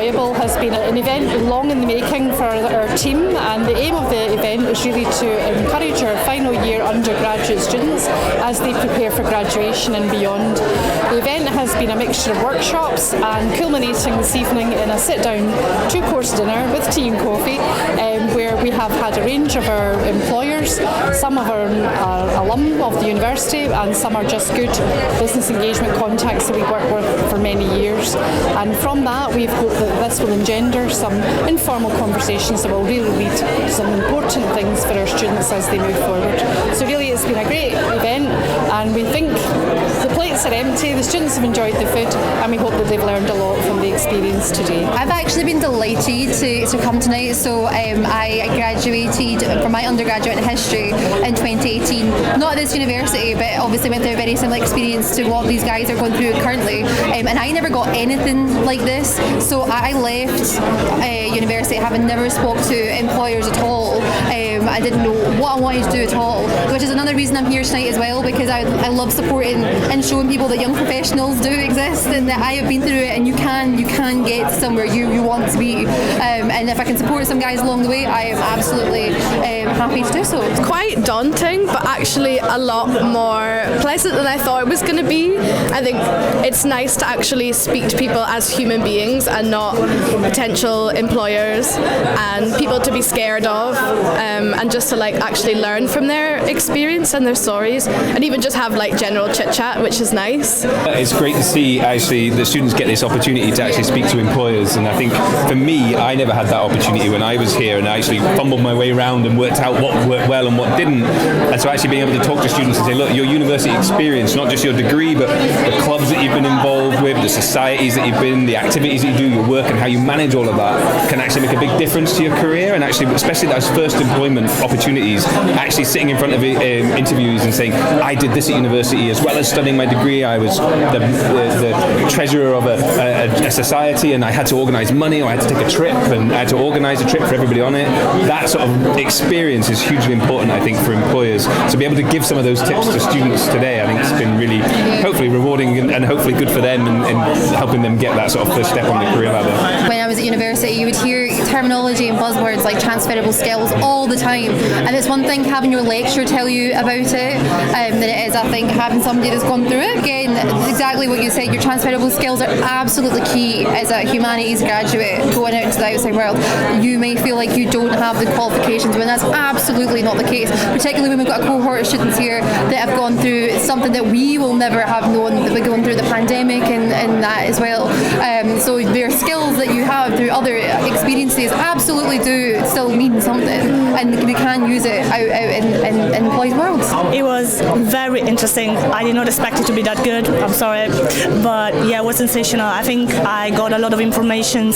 Employable has been an event long in the making for our team, and the aim of the event is really to encourage our final year undergraduate students as they prepare for graduation and beyond. The event has been a mixture of workshops and culminating this evening in a sit-down 2-course dinner with tea and coffee, where we have had a range of our employers. Some of our alum of the university and some are just good business engagement contacts that we've worked with for many years. And from that we've hoped that this will engender some informal conversations that will really lead to some important things for our students as they move forward. So really it's been a great event, and we think the plates are empty, the students have enjoyed the food, and we hope that they've learned a lot from the experience today. I've actually been delighted to come tonight. So I graduated from my undergraduate in history in 2018, not at this university, but obviously went through a very similar experience to what these guys are going through currently, and I never got anything like this. So I left university having never spoke to employers at all. I didn't know what I wanted to do at all, which is another reason I'm here tonight as well, because I love supporting and showing people that young professionals do exist and that I have been through it, and you can get somewhere you want to be, and if I can support some guys along the way, I am absolutely happy to do so. It's quite daunting, but actually a lot more pleasant than I thought it was going to be. I think it's nice to actually speak to people as human beings and not potential employers and people to be scared of, and just to actually learn from their experience and their stories, and even just have general chit chat, which is nice. It's great to see actually the students get this opportunity to actually speak to employers, and I think for me, I never had that opportunity when I was here, and I actually fumbled my way around and worked out what worked well and what didn't. And so actually being able to talk to students and say, look, your university experience, not just your degree, but the clubs that you've been involved with, the societies that you've been, the activities that you do, your work and how you manage all of that can actually make a big difference to your career. And actually, especially those first employment opportunities, actually sitting in front of interviews and saying, I did this at university as well as studying my degree. I was the treasurer of a society, and I had to organise money, or I had to take a trip, and I had to organise a trip for everybody on it. That sort of experience is hugely important, I think, for employers. So be able to give some of those tips to students today, I think it's been really, hopefully rewarding and hopefully good for them, and helping them get that sort of first step on the career ladder. When I was at university, you would hear terminology and buzzwords like transferable skills all the time, and it's one thing having your lecturer tell you about it than it is, I think, having somebody that's gone through it. Again, exactly what you said, your transferable skills are absolutely key as a humanities graduate going out into the outside world. You may feel like you don't have the qualifications when that's absolutely not the case, particularly when we've got a cohort of students here that have gone through something that we will never have known, that we're going through the pandemic and that as well. So there are skills that you have through other experiences absolutely do still mean something, and we can use it out in employees' worlds. It was very interesting. I did not expect it to be that good, I'm sorry, but yeah, it was sensational. I think I got a lot of information.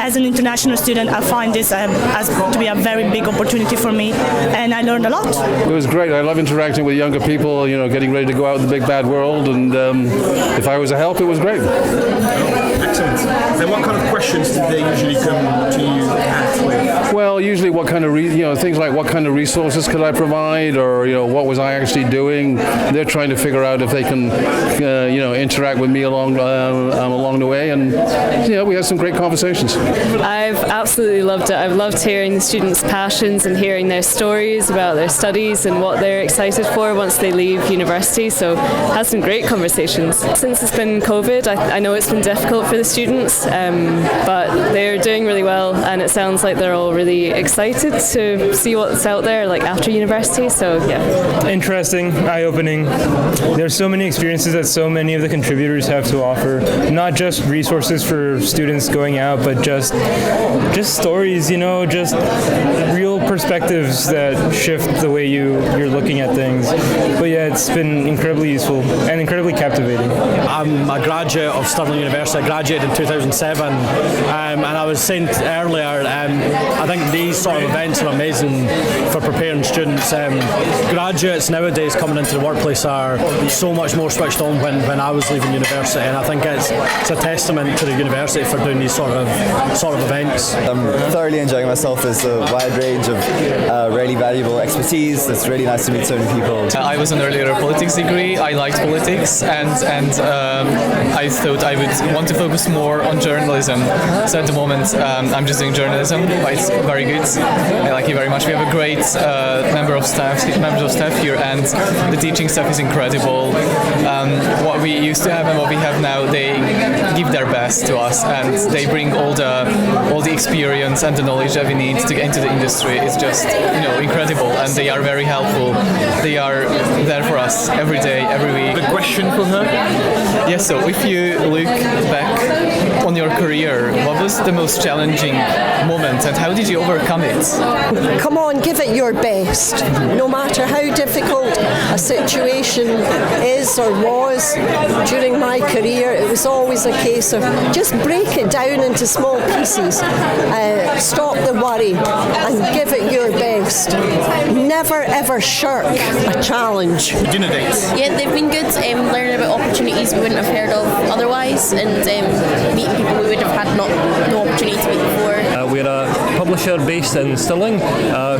As an international student, I find this as to be a very big opportunity for me, and I learned a lot. It was great. I love interacting with younger people, getting ready to go out in the big bad world, and if I was a help, it was great. Excellent. And what kind of questions did they usually come to you at with? Well, usually what kind of things like what kind of resources could I provide, or what was I actually doing. They're trying to figure out if they can interact with me along the way, and we had some great conversations. I've absolutely loved it. I've loved hearing the students' passions and hearing their stories about their studies and what they're excited for once they leave university. So had some great conversations. Since it's been COVID, I know it's been difficult for the students, but they're doing really well, and it sounds like they're all really excited to see what's out there after university. So yeah. Interesting, eye-opening. There's so many experiences that so many of the contributors have to offer. Not just resources for students going out, but just stories, just real perspectives that shift the way you're looking at things. But yeah, it's been incredibly useful and incredibly captivating. I'm a graduate of Stirling University. I graduated in 2007, and I was saying earlier, there. I think these sort of events are amazing for preparing students. Graduates nowadays coming into the workplace are so much more switched on when I was leaving university, and I think it's a testament to the university for doing these sort of events. I'm thoroughly enjoying myself. There's a wide range of really valuable expertise. It's really nice to meet so many people. I was an earlier politics degree. I liked politics, and I thought I would want to focus more on journalism. So at the moment, I'm just doing journalism, but it's very good. I like it very much. We have a great members of staff here, and the teaching staff is incredible. What we used to have and what we have now, they give their best to us, and they bring all the experience and the knowledge that we need to get into the industry. It's just incredible, and they are very helpful. They are there for us every day, every week. The question for her? Yes. So if you look back on your career, what was the most challenging moment, and how did you overcome it? Come on, give it your best. No matter how difficult a situation is or was during my career, it was always a case of just break it down into small pieces. Stop the worry and give it your best. Never ever shirk a challenge. Dinner dates. Yeah, they've been good. Learning about opportunities we wouldn't have heard of otherwise, and meeting people we would have had no opportunity to meet before. We're a publisher based in Stirling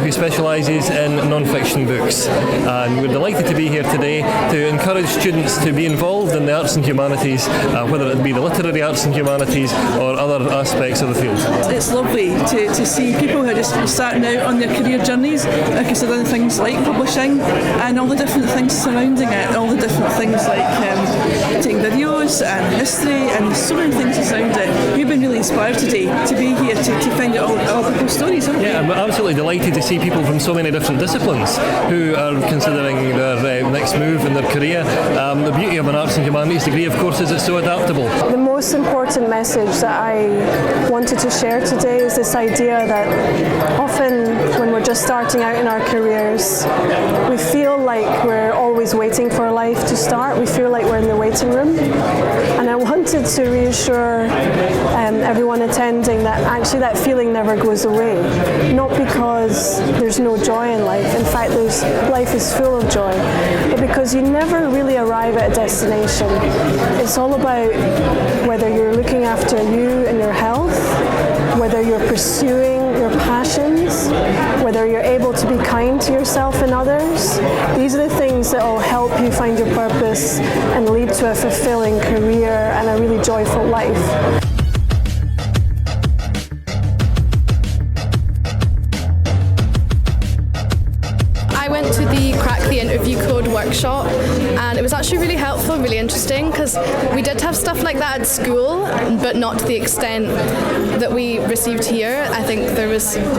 who specialises in non-fiction books, and we're delighted to be here today to encourage students to be involved in the arts and humanities, whether it be the literary arts and humanities or other aspects of the field. It's lovely to see people who are just starting out on their career journeys, considering things like publishing and all the different things surrounding it, all the different things like taking videos and history and so many things around it. We've been really inspired today to be here to find out all people's stories, haven't we? Yeah, I'm absolutely delighted to see people from so many different disciplines who are considering their next move in their career. The beauty of an arts and humanities degree, of course, is it's so adaptable. The most important message that I wanted to share today is this idea that often when we're just starting out in our careers, we feel like we're always waiting for life to start. We feel like we're in the waiting room. And I wanted to reassure everyone attending that actually that feeling never goes away. Not because there's no joy in life. In fact, life is full of joy. But because you never really arrive at a destination. It's all about whether you're looking after you and your health, whether you're pursuing your passions, whether you're able to be kind to yourself and others. These are the things that will help you find your purpose and lead to a fulfilling career and a really joyful life. Interview code workshop, and it was actually really helpful, really interesting, because we did have stuff like that at school, but not to the extent that we received here. I think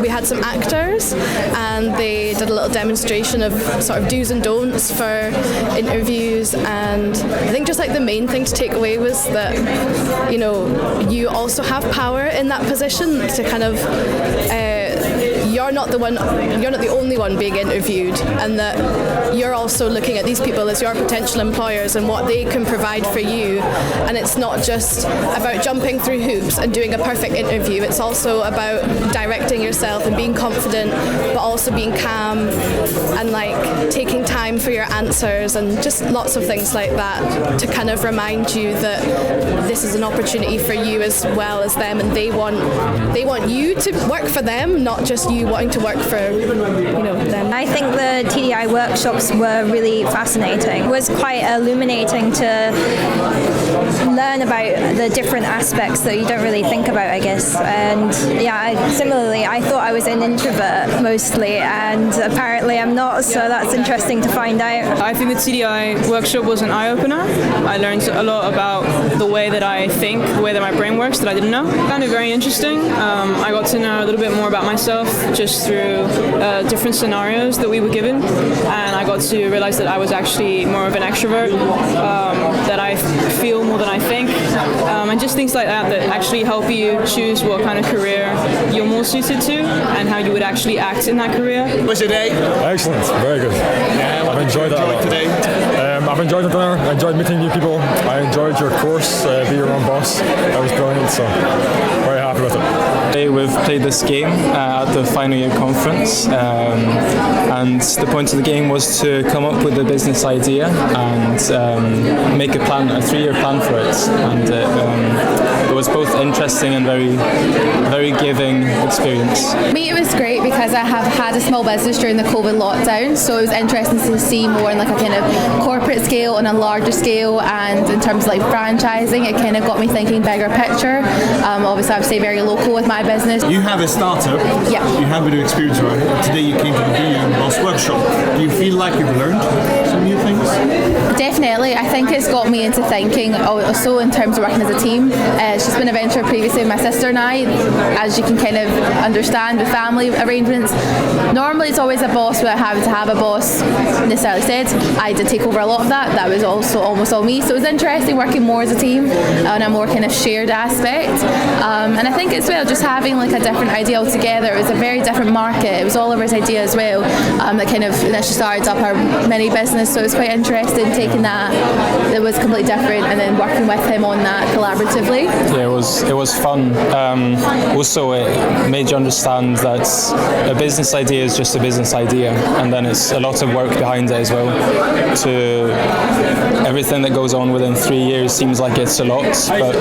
we had some actors, and they did a little demonstration of sort of do's and don'ts for interviews, and I think just like the main thing to take away was that you also have power in that position to kind of you're not the only one being interviewed, and that you're also looking at these people as your potential employers and what they can provide for you. And it's not just about jumping through hoops and doing a perfect interview. It's also about directing yourself and being confident, but also being calm and like taking time for your answers, and just lots of things like that to kind of remind you that this is an opportunity for you as well as them, and they want you to work for them, not just you wanting to work for them. I think the TDI workshops were really fascinating. It was quite illuminating to learn about the different aspects that you don't really think about, I guess. And similarly, I thought I was an introvert mostly, and apparently I'm not, so that's interesting to find out. I think the TDI workshop was an eye-opener. I learned a lot about the way that I think, the way that my brain works that I didn't know. I found it very interesting. I got to know a little bit more about myself just through different scenarios that we were given, and I got to realize that I was actually more of an extrovert, that I feel more than I think, and just things like that actually help you choose what kind of career you're more suited to and how you would actually act in that career. Was your day? Excellent, very good. I've enjoyed that a lot. Today? I've enjoyed the dinner, I enjoyed meeting new people, I enjoyed your course, Be Your Own Boss. That was brilliant, so very happy with it. today we've played this game at the final year conference, and the point of the game was to come up with a business idea and make a plan, a 3-year plan for it, and it was both interesting and very giving experience. For me, it was great because I have had a small business during the COVID lockdown, so it was interesting to see more on like a kind of corporate scale, on a larger scale, and in terms of like franchising, it kind of got me thinking bigger picture. Obviously, I would stay very local with my business. You have a startup. Yeah. You have a bit of experience around it. Today you came to the Be Your Boss workshop. Do you feel like you've learned some new things? Definitely. I think it's got me into thinking also in terms of working as a team. It's just been a venture previously with my sister and I, as you can kind of understand with family arrangements. Normally it's always a boss without having to have a boss necessarily said. I did take over a lot of that. That was also almost all me. So it was interesting working more as a team on a more kind of shared aspect. And I think as well, just having like a different idea altogether. It was a very different market. It was Oliver's idea as well that kind of initially started up our mini business. So it was quite interesting taking that was completely different and then working with him on that collaboratively. Yeah, it was fun. Also, it made you understand that a business idea is just a business idea, and then it's a lot of work behind it as well. To everything that goes on within 3 years seems like it's a lot, but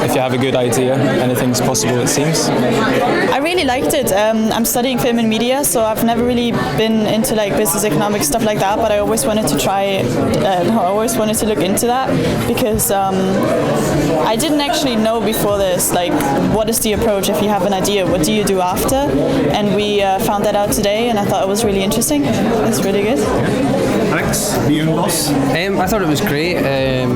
if you have a good idea, anything's possible, it seems. I really liked it. I'm studying film and media, so I've never really been into like business economics, stuff like that, but I always wanted to try, I always wanted to look into that because I didn't actually know before this, like, what is the approach if you have an idea, what do you do after? And we found that out today, and I thought it was really interesting. It's really good. Alex, Be Your Boss? I thought it was great. I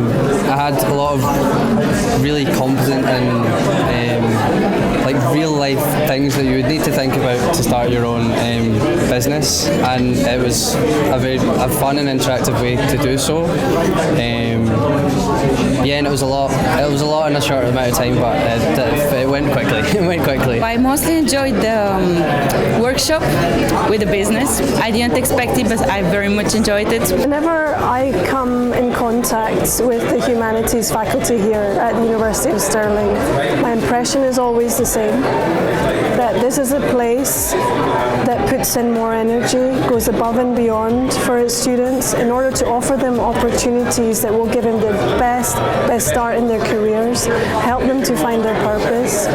had a lot of really competent and like real life things that you would need to think about to start your own business, and it was a fun and interactive way to do so. Yeah, and it was a lot in a short amount of time, but it went quickly. It went quickly. I mostly enjoyed the workshop with the business. I didn't expect it, but I very much enjoyed it. Whenever I come in contact with the Humanities faculty here at the University of Stirling, my impression is always the same, that this is a place that puts in more energy, goes above and beyond for its students in order to offer them opportunities that will give them the best start in their careers, help them to find their purpose.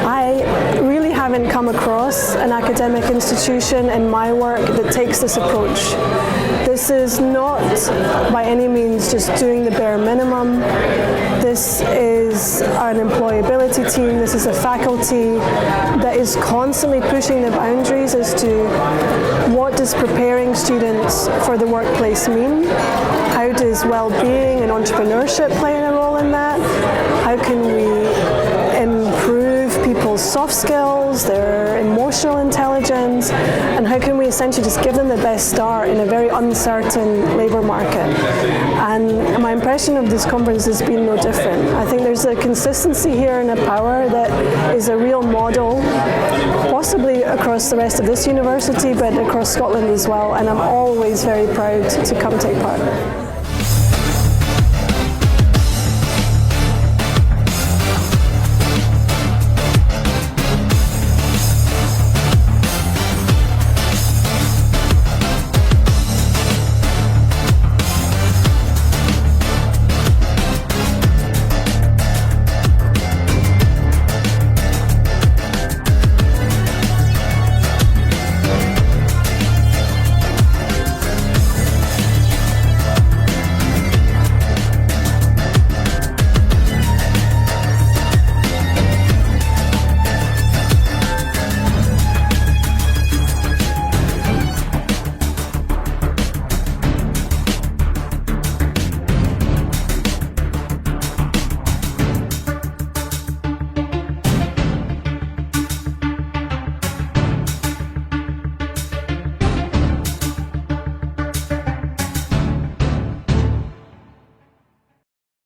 I really haven't come across an academic institution in my work that takes this approach. This is not by any means just doing the bare minimum. This is an employability team, this is a faculty that is constantly pushing the boundaries as to what does preparing students for the workplace mean? How does well-being and entrepreneurship play a role in that? How can we improve people's soft skills, their emotional intelligence, and how can we essentially just give them the best start in a very uncertain labour market? And my impression of this conference has been no different. I think there's a consistency here and a power that is a real model, possibly across the rest of this university, but across Scotland as well, and I'm always very proud to come take part.